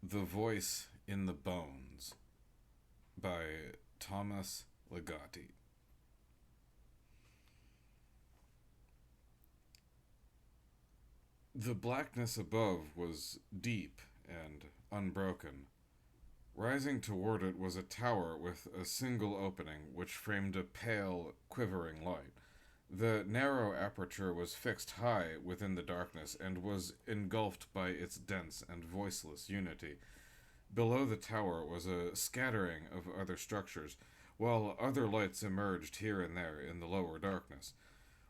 The Voice in the Bones by Thomas Ligotti. The blackness above was deep and unbroken. Rising toward it was a tower with a single opening which framed a pale, quivering light. The narrow aperture was fixed high within the darkness and was engulfed by its dense and voiceless unity. Below the tower was a scattering of other structures, while other lights emerged here and there in the lower darkness.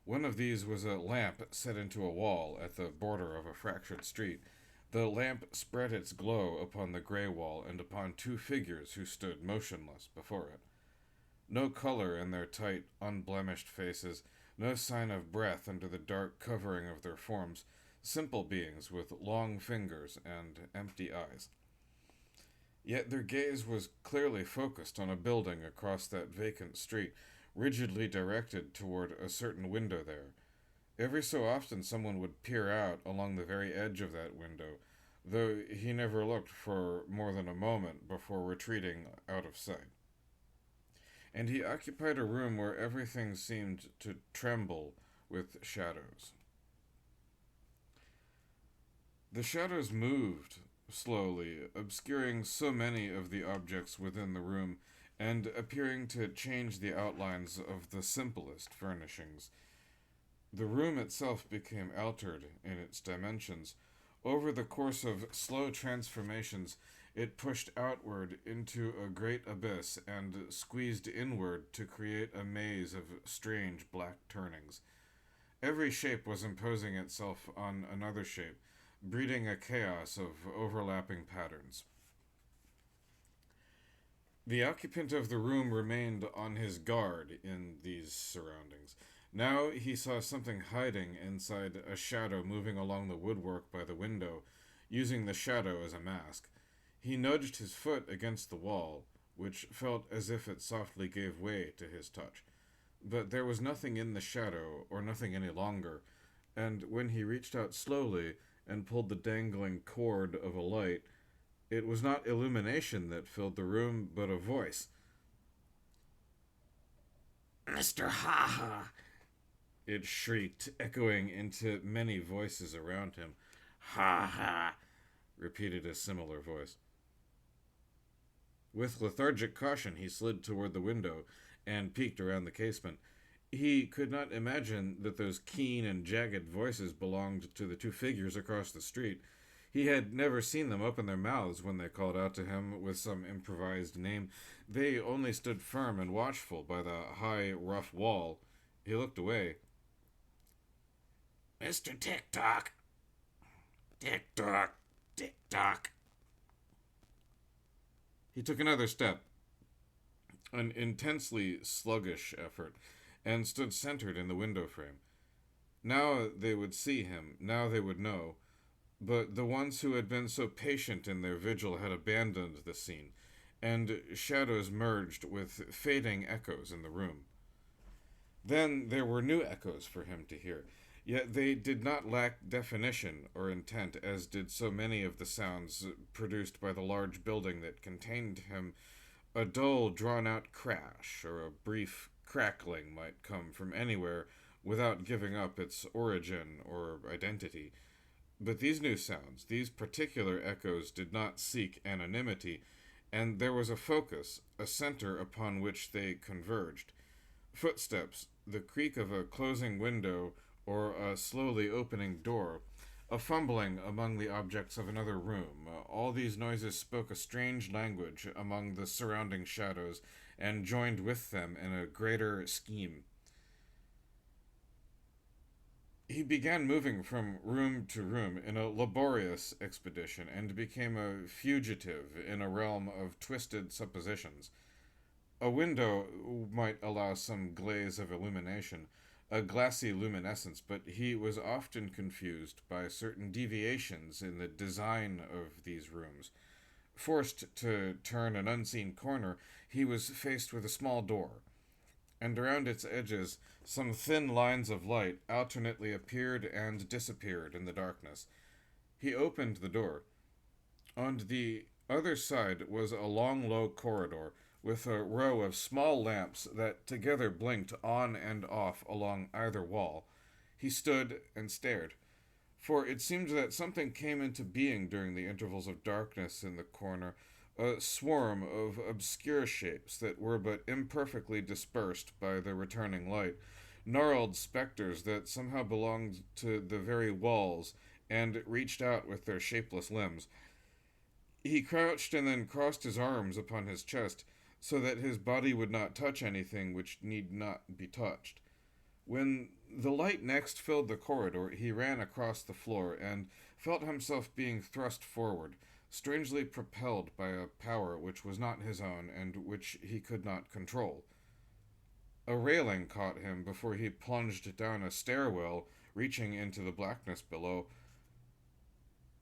One of these was a lamp set into a wall at the border of a fractured street. The lamp spread its glow upon the gray wall and upon two figures who stood motionless before it. No color in their tight, unblemished faces, no sign of breath under the dark covering of their forms, simple beings with long fingers and empty eyes. Yet their gaze was clearly focused on a building across that vacant street, rigidly directed toward a certain window there. Every so often someone would peer out along the very edge of that window, though he never looked for more than a moment before retreating out of sight. And he occupied a room where everything seemed to tremble with shadows. The shadows moved slowly, obscuring so many of the objects within the room and appearing to change the outlines of the simplest furnishings. The room itself became altered in its dimensions. Over the course of slow transformations, it pushed outward into a great abyss and squeezed inward to create a maze of strange black turnings. Every shape was imposing itself on another shape, breeding a chaos of overlapping patterns. The occupant of the room remained on his guard in these surroundings. Now he saw something hiding inside a shadow moving along the woodwork by the window, using the shadow as a mask. He nudged his foot against the wall, which felt as if it softly gave way to his touch. But there was nothing in the shadow, or nothing any longer, and when he reached out slowly and pulled the dangling cord of a light, it was not illumination that filled the room, but a voice. "Mr. Ha-Ha!" It shrieked, echoing into many voices around him. "Ha-Ha!" repeated a similar voice. With lethargic caution, he slid toward the window and peeked around the casement. He could not imagine that those keen and jagged voices belonged to the two figures across the street. He had never seen them open their mouths when they called out to him with some improvised name. They only stood firm and watchful by the high, rough wall. He looked away. "Mr. Tick-Tock! Tick-Tock! Tick-Tock!" He took another step, an intensely sluggish effort, and stood centered in the window frame. Now they would see him, now they would know, but the ones who had been so patient in their vigil had abandoned the scene, and shadows merged with fading echoes in the room. Then there were new echoes for him to hear, yet they did not lack definition or intent, as did so many of the sounds produced by the large building that contained him. A dull, drawn-out crash or a brief crackling might come from anywhere without giving up its origin or identity. But these new sounds, these particular echoes, did not seek anonymity, and there was a focus, a center upon which they converged. Footsteps, the creak of a closing window or a slowly opening door, a fumbling among the objects of another room. All these noises spoke a strange language among the surrounding shadows and joined with them in a greater scheme. He began moving from room to room in a laborious expedition and became a fugitive in a realm of twisted suppositions. A window might allow some glaze of illumination, a glassy luminescence, but he was often confused by certain deviations in the design of these rooms. Forced to turn an unseen corner, he was faced with a small door, and around its edges some thin lines of light alternately appeared and disappeared in the darkness. He opened the door. On the other side was a long, low corridor with a row of small lamps that together blinked on and off along either wall. He stood and stared, for it seemed that something came into being during the intervals of darkness in the corner, a swarm of obscure shapes that were but imperfectly dispersed by the returning light, gnarled specters that somehow belonged to the very walls and reached out with their shapeless limbs. He crouched and then crossed his arms upon his chest so that his body would not touch anything which need not be touched. When the light next filled the corridor, he ran across the floor and felt himself being thrust forward, strangely propelled by a power which was not his own and which he could not control. A railing caught him before he plunged down a stairwell, reaching into the blackness below.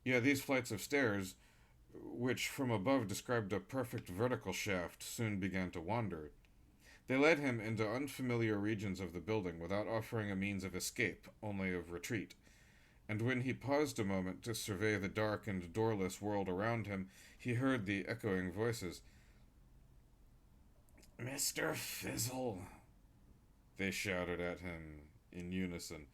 Yeah, these flights of stairs, which from above described a perfect vertical shaft, soon began to wander. They led him into unfamiliar regions of the building without offering a means of escape, only of retreat. And when he paused a moment to survey the dark and doorless world around him, he heard the echoing voices. "Mr. Fizzle," they shouted at him in unison.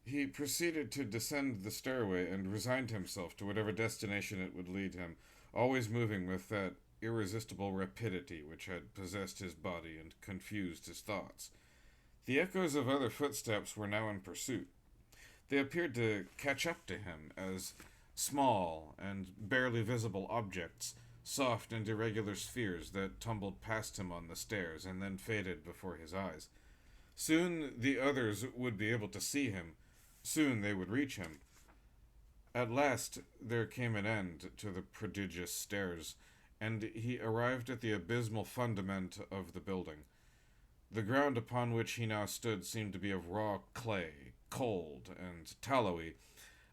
He proceeded to descend the stairway and resigned himself to whatever destination it would lead him, always moving with that irresistible rapidity which had possessed his body and confused his thoughts. The echoes of other footsteps were now in pursuit. They appeared to catch up to him as small and barely visible objects, soft and irregular spheres that tumbled past him on the stairs and then faded before his eyes. Soon the others would be able to see him. Soon they would reach him. At last there came an end to the prodigious stairs, and he arrived at the abysmal fundament of the building. The ground upon which he now stood seemed to be of raw clay, cold and tallowy.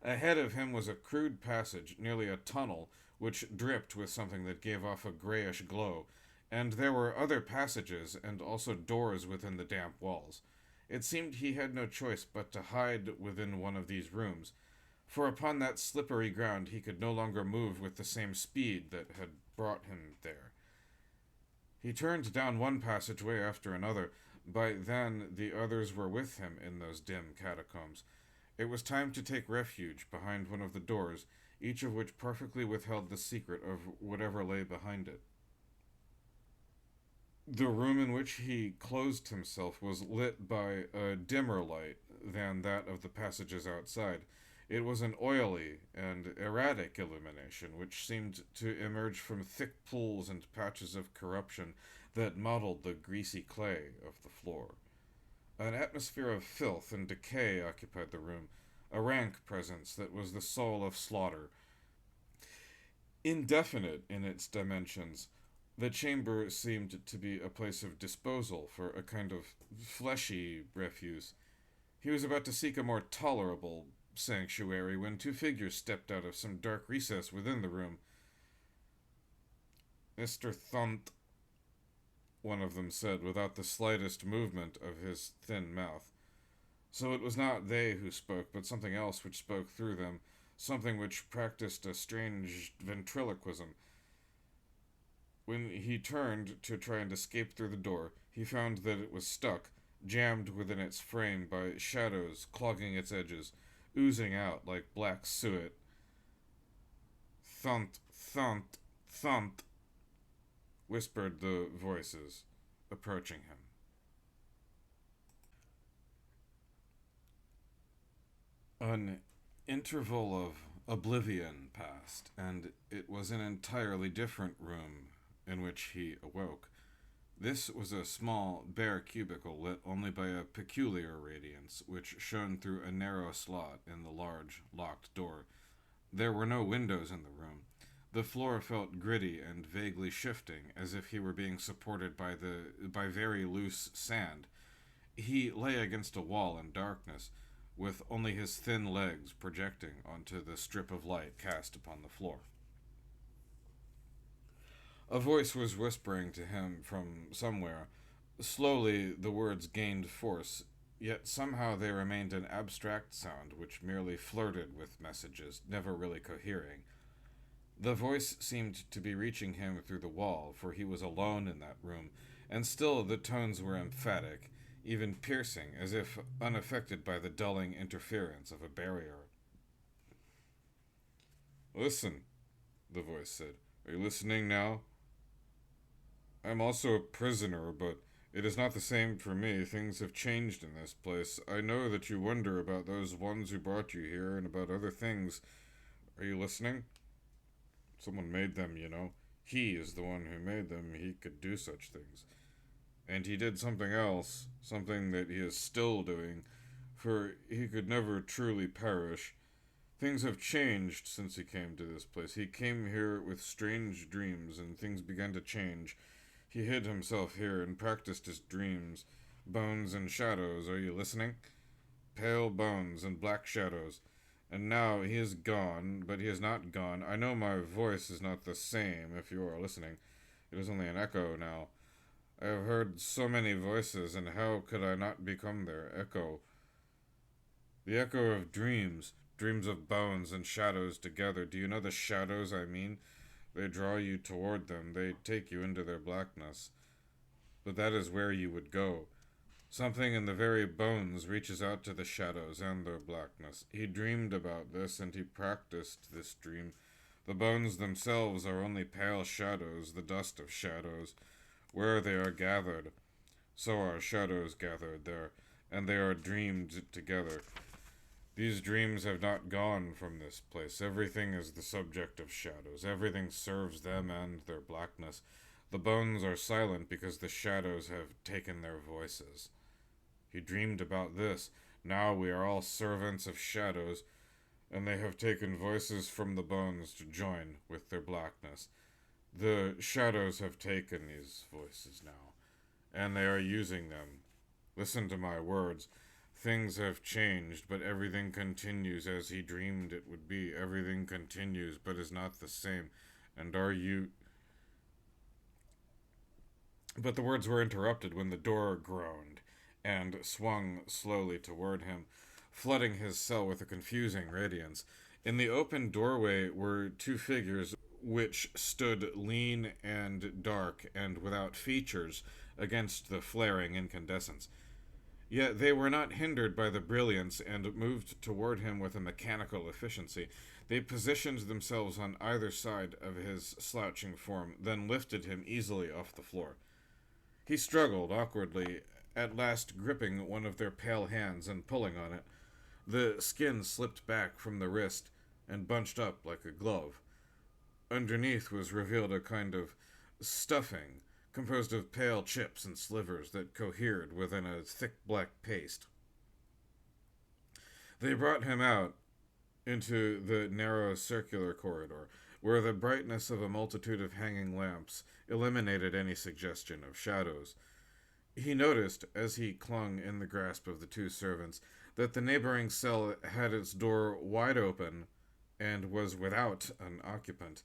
Ahead of him was a crude passage, nearly a tunnel, which dripped with something that gave off a grayish glow, and there were other passages and also doors within the damp walls. It seemed he had no choice but to hide within one of these rooms, for upon that slippery ground he could no longer move with the same speed that had brought him there. He turned down one passageway after another. By then the others were with him in those dim catacombs. It was time to take refuge behind one of the doors, each of which perfectly withheld the secret of whatever lay behind it. The room in which he closed himself was lit by a dimmer light than that of the passages outside. It was an oily and erratic illumination, which seemed to emerge from thick pools and patches of corruption that mottled the greasy clay of the floor. An atmosphere of filth and decay occupied the room, a rank presence that was the soul of slaughter. Indefinite in its dimensions, the chamber seemed to be a place of disposal for a kind of fleshy refuse. He was about to seek a more tolerable sanctuary when two figures stepped out of some dark recess within the room. "Mr. Thunt," one of them said without the slightest movement of his thin mouth. So it was not they who spoke, but something else which spoke through them, something which practiced a strange ventriloquism. When he turned to try and escape through the door, he found that it was stuck, jammed within its frame by shadows clogging its edges, oozing out like black suet. "Thunt, thunt, thunt," whispered the voices, approaching him. An interval of oblivion passed, and it was an entirely different room in which he awoke. This was a small, bare cubicle lit only by a peculiar radiance, which shone through a narrow slot in the large, locked door. There were no windows in the room. The floor felt gritty and vaguely shifting, as if he were being supported by very loose sand. He lay against a wall in darkness, with only his thin legs projecting onto the strip of light cast upon the floor. A voice was whispering to him from somewhere. Slowly the words gained force, yet somehow they remained an abstract sound which merely flirted with messages, never really cohering. The voice seemed to be reaching him through the wall, for he was alone in that room, and still the tones were emphatic, even piercing, as if unaffected by the dulling interference of a barrier. Listen, the voice said. Are you listening now? I'm also a prisoner, but it is not the same for me. Things have changed in this place. I know that you wonder about those ones who brought you here and about other things. Are you listening? Someone made them, you know. He is the one who made them. He could do such things. And he did something else, something that he is still doing, for he could never truly perish. Things have changed since he came to this place. He came here with strange dreams, and things began to change. He hid himself here and practiced his dreams. Bones and shadows, are you listening? Pale bones and black shadows. And now he is gone, but he is not gone. I know my voice is not the same if you are listening. It is only an echo now. I have heard so many voices, and how could I not become their echo? The echo of dreams, dreams of bones and shadows together. Do you know the shadows I mean? They draw you toward them, they take you into their blackness. But that is where you would go. Something in the very bones reaches out to the shadows and their blackness. He dreamed about this, and he practiced this dream. The bones themselves are only pale shadows, the dust of shadows. Where they are gathered, so are shadows gathered there, and they are dreamed together. These dreams have not gone from this place. Everything is the subject of shadows. Everything serves them and their blackness. The bones are silent because the shadows have taken their voices. He dreamed about this. Now we are all servants of shadows, and they have taken voices from the bones to join with their blackness. The shadows have taken these voices now, and they are using them. Listen to my words. Things have changed, but everything continues as he dreamed it would be. Everything continues, but is not the same. And are you... But the words were interrupted when the door groaned and swung slowly toward him, flooding his cell with a confusing radiance. In the open doorway were two figures which stood lean and dark and without features against the flaring incandescence. Yet they were not hindered by the brilliance and moved toward him with a mechanical efficiency. They positioned themselves on either side of his slouching form, then lifted him easily off the floor. He struggled awkwardly, at last gripping one of their pale hands and pulling on it. The skin slipped back from the wrist and bunched up like a glove. Underneath was revealed a kind of stuffing, composed of pale chips and slivers that cohered within a thick black paste. They brought him out into the narrow circular corridor, where the brightness of a multitude of hanging lamps eliminated any suggestion of shadows. He noticed, as he clung in the grasp of the two servants, that the neighboring cell had its door wide open and was without an occupant.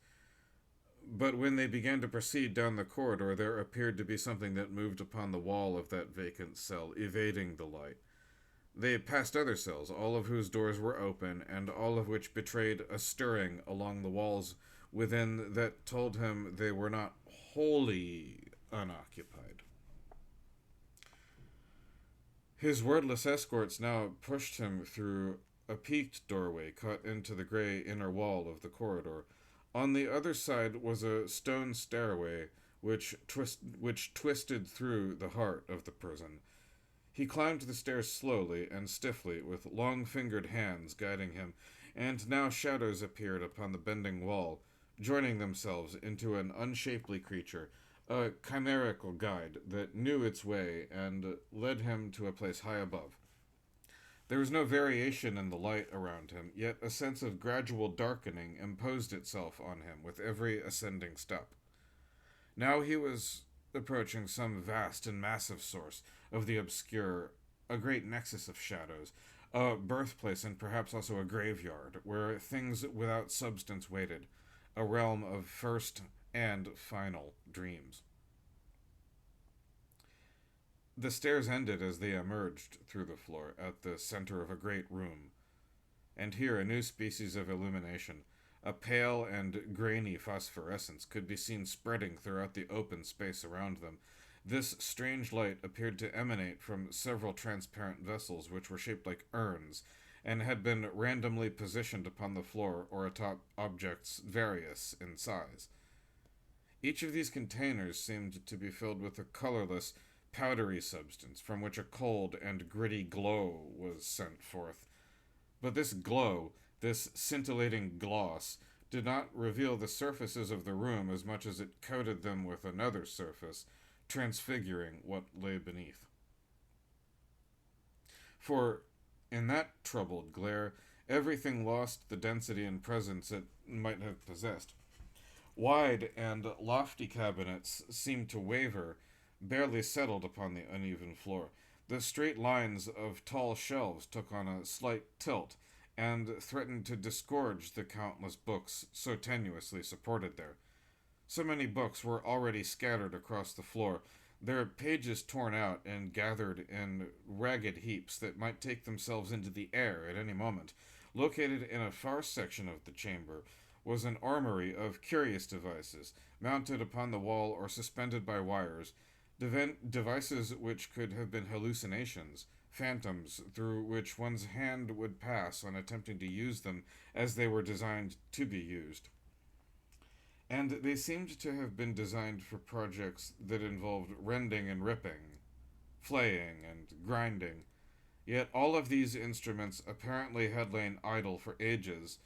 But when they began to proceed down the corridor, there appeared to be something that moved upon the wall of that vacant cell, evading the light. They passed other cells, all of whose doors were open, and all of which betrayed a stirring along the walls within that told him they were not wholly unoccupied. His wordless escorts now pushed him through a peaked doorway cut into the gray inner wall of the corridor. On the other side was a stone stairway which twisted through the heart of the prison. He climbed the stairs slowly and stiffly, with long-fingered hands guiding him, and now shadows appeared upon the bending wall, joining themselves into an unshapely creature, a chimerical guide that knew its way and led him to a place high above. There was no variation in the light around him, yet a sense of gradual darkening imposed itself on him with every ascending step. Now he was approaching some vast and massive source of the obscure, a great nexus of shadows, a birthplace and perhaps also a graveyard, where things without substance waited, a realm of first and final dreams. The stairs ended as they emerged through the floor at the center of a great room, and here a new species of illumination, A pale and grainy phosphorescence could be seen spreading throughout the open space around them. This strange light appeared to emanate from several transparent vessels which were shaped like urns and had been randomly positioned upon the floor or atop objects various in size. Each of these containers seemed to be filled with a colorless, powdery substance from which a cold and gritty glow was sent forth. But this glow, this scintillating gloss, did not reveal the surfaces of the room as much as it coated them with another surface, transfiguring what lay beneath. For in that troubled glare, everything lost the density and presence it might have possessed. Wide and lofty cabinets seemed to waver, barely settled upon the uneven floor. The straight lines of tall shelves took on a slight tilt, and threatened to disgorge the countless books so tenuously supported there. So many books were already scattered across the floor, their pages torn out and gathered in ragged heaps that might take themselves into the air at any moment. Located in a far section of the chamber was an armory of curious devices, mounted upon the wall or suspended by wires, devices which could have been hallucinations, phantoms through which one's hand would pass on attempting to use them as they were designed to be used. And they seemed to have been designed for projects that involved rending and ripping, flaying and grinding. Yet all of these instruments apparently had lain idle for ages,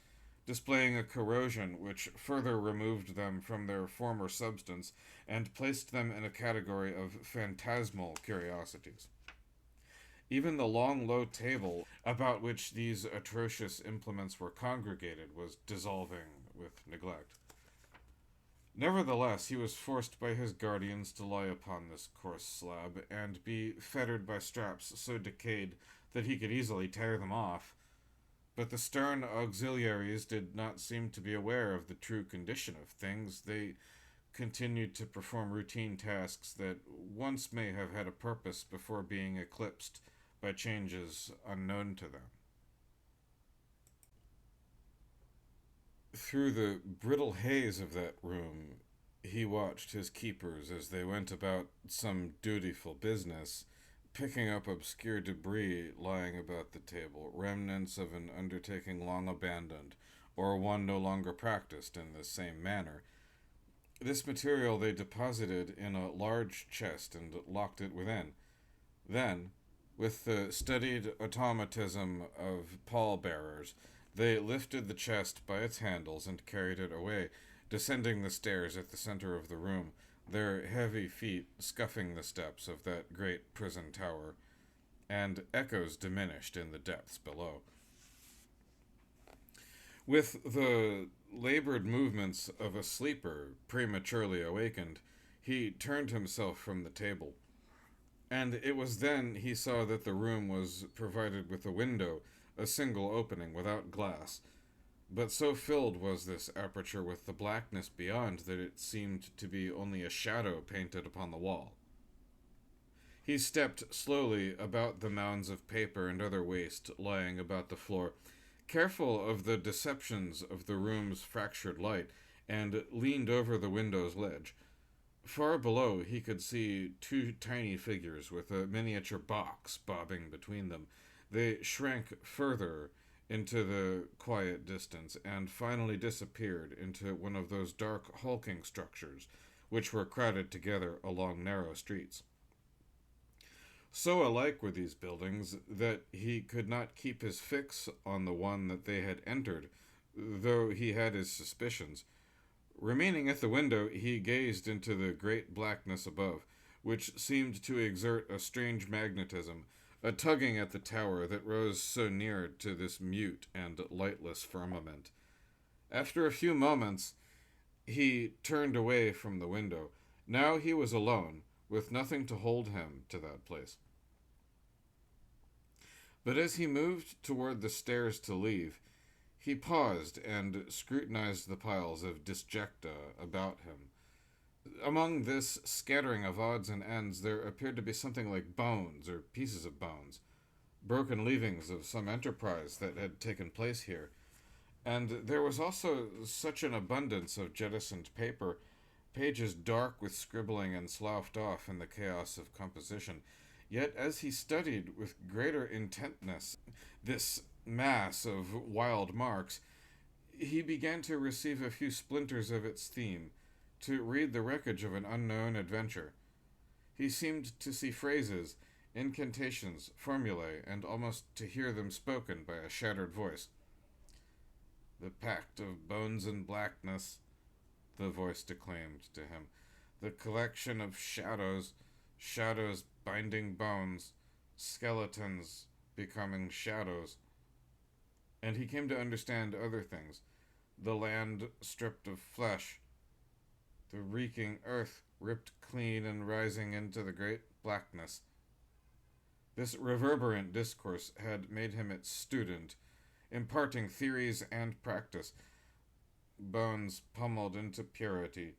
displaying a corrosion which further removed them from their former substance and placed them in a category of phantasmal curiosities. Even the long, low table about which these atrocious implements were congregated was dissolving with neglect. Nevertheless, he was forced by his guardians to lie upon this coarse slab, and be fettered by straps so decayed that he could easily tear them off. But the stern auxiliaries did not seem to be aware of the true condition of things. They continued to perform routine tasks that once may have had a purpose before being eclipsed by changes unknown to them. Through the brittle haze of that room, he watched his keepers as they went about some dutiful business, picking up obscure debris lying about the table, remnants of an undertaking long abandoned, or one no longer practiced in the same manner. This material they deposited in a large chest and locked it within. Then, with the studied automatism of pallbearers, they lifted the chest by its handles and carried it away, descending the stairs at the center of the room, their heavy feet scuffing the steps of that great prison tower, and echoes diminished in the depths below. With the labored movements of a sleeper prematurely awakened, he turned himself from the table, and it was then he saw that the room was provided with a window, a single opening without glass, but so filled was this aperture with the blackness beyond that it seemed to be only a shadow painted upon the wall. He stepped slowly about the mounds of paper and other waste lying about the floor, careful of the deceptions of the room's fractured light, and leaned over the window's ledge. Far below he could see two tiny figures with a miniature box bobbing between them. They shrank further into the quiet distance and finally disappeared into one of those dark hulking structures which were crowded together along narrow streets. So alike were these buildings that he could not keep his fix on the one that they had entered, though he had his suspicions. Remaining at the window, he gazed into the great blackness above, which seemed to exert a strange magnetism, a tugging at the tower that rose so near to this mute and lightless firmament. After a few moments, he turned away from the window. Now he was alone, with nothing to hold him to that place. But as he moved toward the stairs to leave, he paused and scrutinized the piles of disjecta about him. Among this scattering of odds and ends, there appeared to be something like bones or pieces of bones, broken leavings of some enterprise that had taken place here, And there was also such an abundance of jettisoned paper, pages dark with scribbling and sloughed off in the chaos of composition. Yet as he studied with greater intentness this mass of wild marks, he began to receive a few splinters of its theme, to read the wreckage of an unknown adventure. He seemed to see phrases, incantations, formulae, and almost to hear them spoken by a shattered voice. The pact of bones and blackness, the voice declaimed to him. The collection of shadows, shadows binding bones, skeletons becoming shadows. And he came to understand other things. The land stripped of flesh, the reeking earth ripped clean and rising into the great blackness. This reverberant discourse had made him its student, imparting theories and practice. Bones pummeled into purity,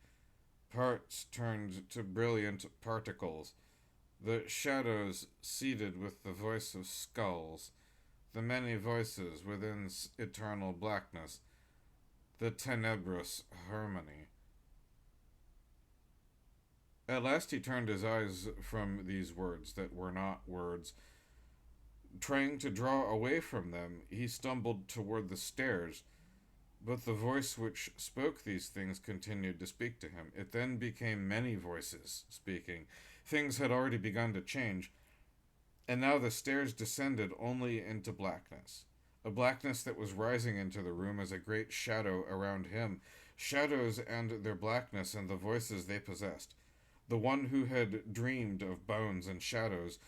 parts turned to brilliant particles, the shadows seeded with the voice of skulls, the many voices within eternal blackness, the tenebrous harmony. At last he turned his eyes from these words that were not words. Trying to draw away from them, he stumbled toward the stairs, but the voice which spoke these things continued to speak to him. It then became many voices speaking. Things had already begun to change, and now the stairs descended only into blackness. A blackness that was rising into the room as a great shadow around him. Shadows and their blackness and the voices they possessed. The one who had dreamed of bones and shadows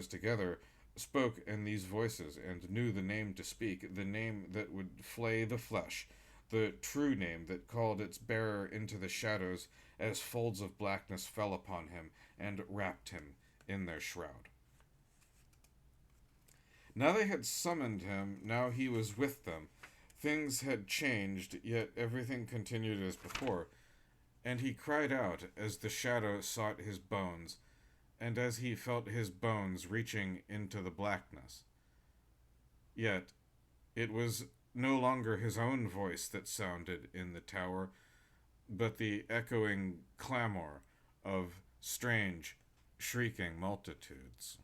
together, spoke in these voices and knew the name to speak, the name that would flay the flesh, the true name that called its bearer into the shadows as folds of blackness fell upon him and wrapped him in their shroud. Now they had summoned him, now he was with them. Things had changed, yet everything continued as before. And he cried out as the shadow sought his bones, and as he felt his bones reaching into the blackness. Yet it was no longer his own voice that sounded in the tower, but the echoing clamor of strange, shrieking multitudes.